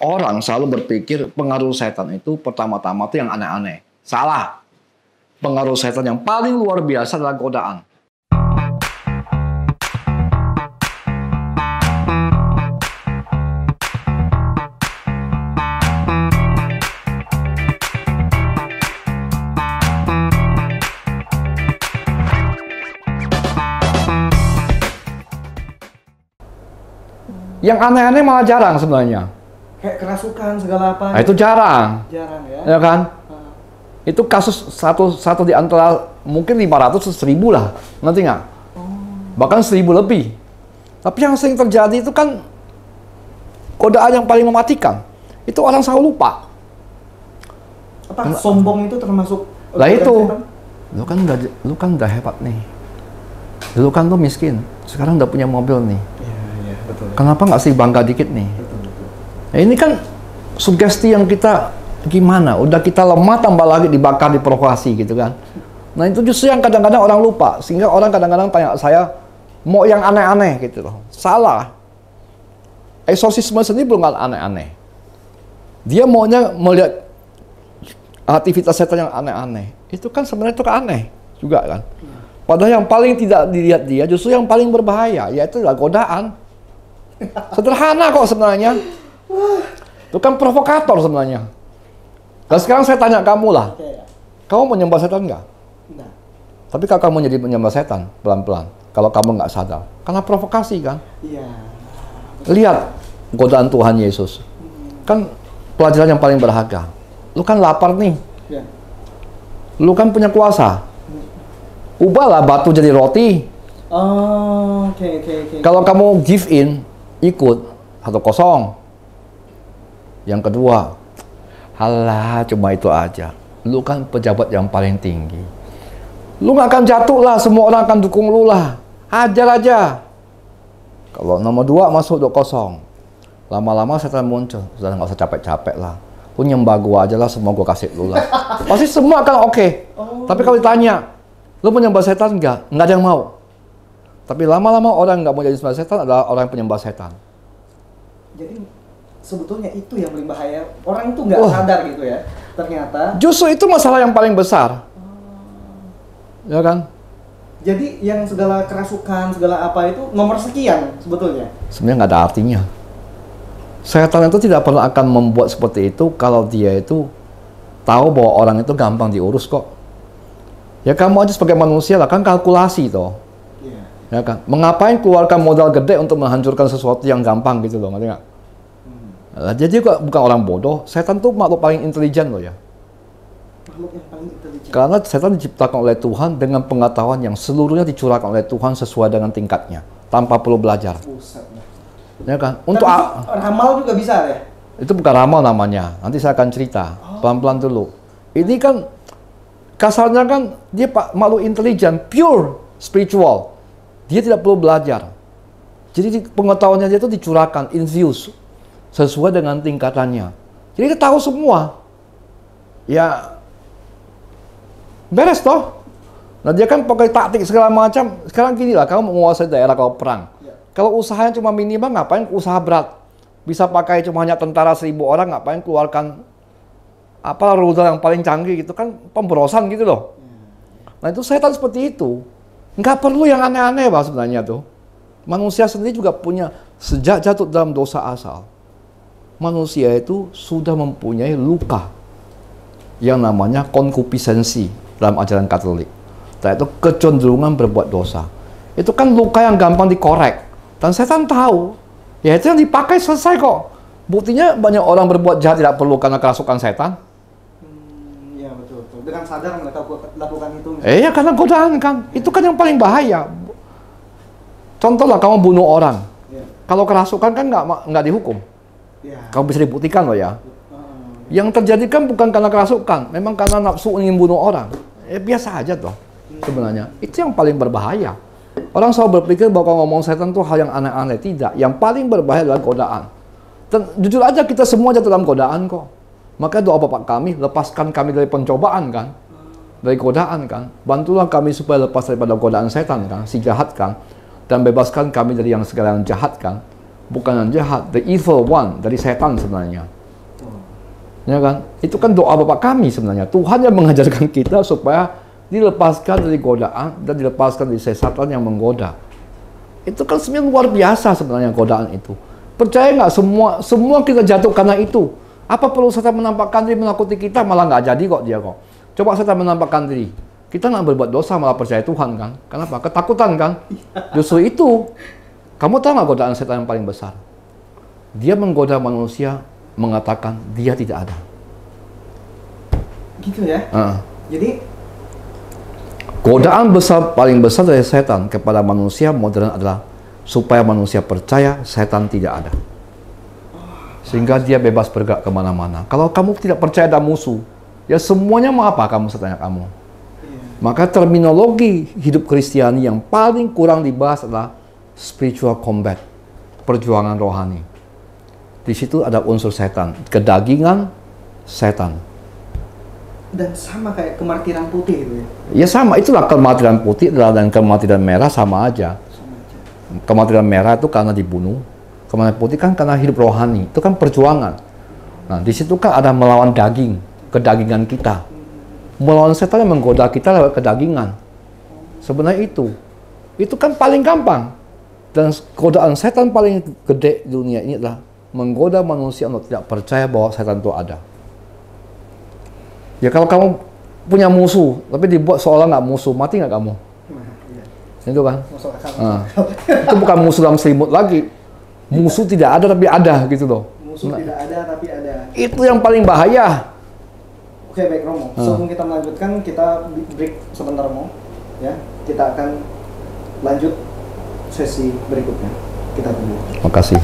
Orang selalu berpikir pengaruh setan itu pertama-tama itu yang aneh-aneh. Salah. Pengaruh setan yang paling luar biasa adalah godaan. Yang aneh-aneh malah jarang sebenarnya. Kayak kerasukan segala apa. Nah, itu jarang. Jarang ya. Ya kan? Itu kasus satu di antara mungkin 500 atau 1000 lah. Ngerti nggak? Bahkan 1000 lebih. Tapi yang sering terjadi itu kan godaan yang paling mematikan. Itu orang selalu lupa. Apa sombong itu termasuk? Lah itu. Lu kan udah hebat nih. Dulu kan lu miskin. Sekarang udah punya mobil nih. Iya, betul. Kenapa nggak sih bangga dikit nih? Betul. Nah, ini kan sugesti yang kita gimana? Udah kita lemah tambah lagi dibakar, diprovokasi gitu kan. Nah itu justru yang kadang-kadang orang lupa. Sehingga orang kadang-kadang tanya saya, mau yang aneh-aneh gitu loh. Salah. Eksorsisme sendiri belum aneh-aneh. Dia maunya melihat aktivitas setan yang aneh-aneh. Itu kan sebenarnya itu aneh juga kan. Padahal yang paling tidak dilihat dia justru yang paling berbahaya, yaitu adalah godaan. Sederhana kok sebenarnya. Itu kan provokator sebenarnya. Dan sekarang saya tanya kamu lah, kamu menyembah setan nggak? Enggak. Tapi kalau kamu jadi menyembah setan pelan-pelan, kalau kamu nggak sadar, karena provokasi kan? Iya. Lihat godaan Tuhan Yesus, kan pelajaran yang paling berharga. Lu kan lapar nih, Ya. lu kan punya kuasa. Ubahlah batu jadi roti. Oh, oke. Kalau kamu give in, ikut 1-0. Yang kedua, halah cuma itu aja. Lu kan pejabat yang paling tinggi. Lu nggak akan jatuh lah, semua orang akan dukung lu lah. Hajar aja. Kalau nomor 2 masuk 2-0. Lama-lama setan muncul. Sudah nggak usah capek-capek lah. Lu nyembah gua aja lah, semua gua kasih lu lah. Pasti semua akan oke. Tapi kalau ditanya, lu menyembah setan nggak? Nggak ada yang mau. Tapi lama-lama orang nggak mau jadi sembah setan adalah orang yang penyembah setan. Jadi sebetulnya itu yang paling bahaya. Orang itu nggak sadar gitu ya. Ternyata. Justru itu masalah yang paling besar. Ya kan? Jadi yang segala kerasukan, segala apa itu nomor sekian sebetulnya. Sebenarnya nggak ada artinya. Setan itu tidak pernah akan membuat seperti itu kalau dia itu tahu bahwa orang itu gampang diurus kok. Ya kamu aja sebagai manusia lah, kan kalkulasi toh. Iya. Ya kan? Mengapain keluarkan modal gede untuk menghancurkan sesuatu yang gampang gitu loh, ngerti nggak? Jadi kok bukan orang bodoh, setan tuh makhluk paling intelijen loh ya. Makhluk yang paling intelijen. Karena setan diciptakan oleh Tuhan dengan pengetahuan yang seluruhnya dicurahkan oleh Tuhan sesuai dengan tingkatnya, tanpa perlu belajar. Buset. Ya kan? Tapi Untuk ramal juga bisa ya? itu bukan ramal namanya. Nanti saya akan cerita pelan-pelan dulu. Ini kan kasarnya kan dia makhluk intelijen, pure spiritual. Dia tidak perlu belajar. Jadi pengetahuannya dia itu dicurahkan, infuse sesuai dengan tingkatannya. Jadi dia tahu semua. Ya beres toh. Nah dia kan pakai taktik segala macam. Sekarang gini lah, kamu menguasai daerah kalau perang. Kalau usahanya cuma minimal, ngapain usaha berat? Bisa pakai cuma hanya tentara 1000 orang, ngapain keluarkan apa rudal yang paling canggih gitu kan, pemborosan gitu loh. Nah itu setan seperti itu. Nggak perlu yang aneh-aneh Pak sebenarnya tuh. Manusia sendiri juga punya, sejak jatuh dalam dosa asal, manusia itu sudah mempunyai luka yang namanya konkupiscensi dalam ajaran Katolik. Yaitu kecenderungan berbuat dosa. Itu kan luka yang gampang dikorek. Dan setan tahu, ya itu yang dipakai selesai kok. Buktinya banyak orang berbuat jahat tidak perlu karena kerasukan setan. Iya betul. Dengan sadar mereka lakukan itu. Ya karena godaan kan. Itu kan yang paling bahaya. Contoh lah kamu bunuh orang. Ya. Kalau kerasukan kan nggak dihukum. Ya. Kamu bisa dibuktikan loh ya. Yang terjadi kan bukan karena kerasukan, memang karena nafsu ingin bunuh orang. Biasa aja toh sebenarnya. Itu yang paling berbahaya. Orang selalu berpikir bahwa kalau ngomong setan itu hal yang aneh-aneh. Tidak. Yang paling berbahaya adalah godaan. Dan jujur aja kita semua jatuh dalam godaan kok. Maka doa Bapak kami, lepaskan kami dari pencobaan kan. Dari godaan kan. Bantulah kami supaya lepas daripada godaan setan kan. Si jahat kan. Dan bebaskan kami dari yang segala yang jahat kan. bukan yang jahat, the evil one, dari setan sebenarnya. Ya kan? Itu kan doa Bapa kami sebenarnya. Tuhan yang mengajarkan kita supaya dilepaskan dari godaan dan dilepaskan dari setan yang menggoda. Itu kan sebenarnya luar biasa sebenarnya godaan itu. Percaya nggak, semua kita jatuh karena itu. Apa perlu setan menampakkan diri menakuti kita, malah nggak jadi kok dia kok. Coba setan menampakkan diri, kita nggak berbuat dosa malah percaya Tuhan kan? Kenapa? Ketakutan kan? Justru itu. Kamu tahu nggak godaan setan yang paling besar? Dia menggoda manusia, mengatakan dia tidak ada. Gitu ya? Jadi godaan paling besar dari setan kepada manusia modern adalah supaya manusia percaya setan tidak ada. Sehingga dia bebas bergerak kemana-mana. Kalau kamu tidak percaya ada musuh, ya semuanya mau apa kamu setanya kamu. Maka terminologi hidup Kristiani yang paling kurang dibahas adalah spiritual combat, perjuangan rohani. Di situ ada unsur setan, kedagingan setan. Dan sama kayak kemartiran putih itu ya? Ya sama, itulah kemartiran putih dan kemartiran merah sama aja. Kemartiran merah itu karena dibunuh, kemartiran putih kan karena hidup rohani, itu kan perjuangan. Nah, di situ kan ada melawan daging, kedagingan kita. Melawan setan yang menggoda kita lewat kedagingan. Sebenarnya itu kan paling gampang. Dan godaan setan paling gede di dunia ini adalah menggoda manusia untuk tidak percaya bahwa setan itu ada. Ya kalau kamu punya musuh, tapi dibuat seolah nggak musuh, mati nggak kamu? Itu kan? Itu bukan musuh dalam selimut lagi. Musuh tidak ada tapi ada gitu loh. Musuh tidak ada tapi ada. Itu yang paling bahaya. Oke, baik Romo. Sebelum kita melanjutkan, kita break sebentar Romo. Ya, kita akan lanjut sesi berikutnya. Kita tunggu. Makasih.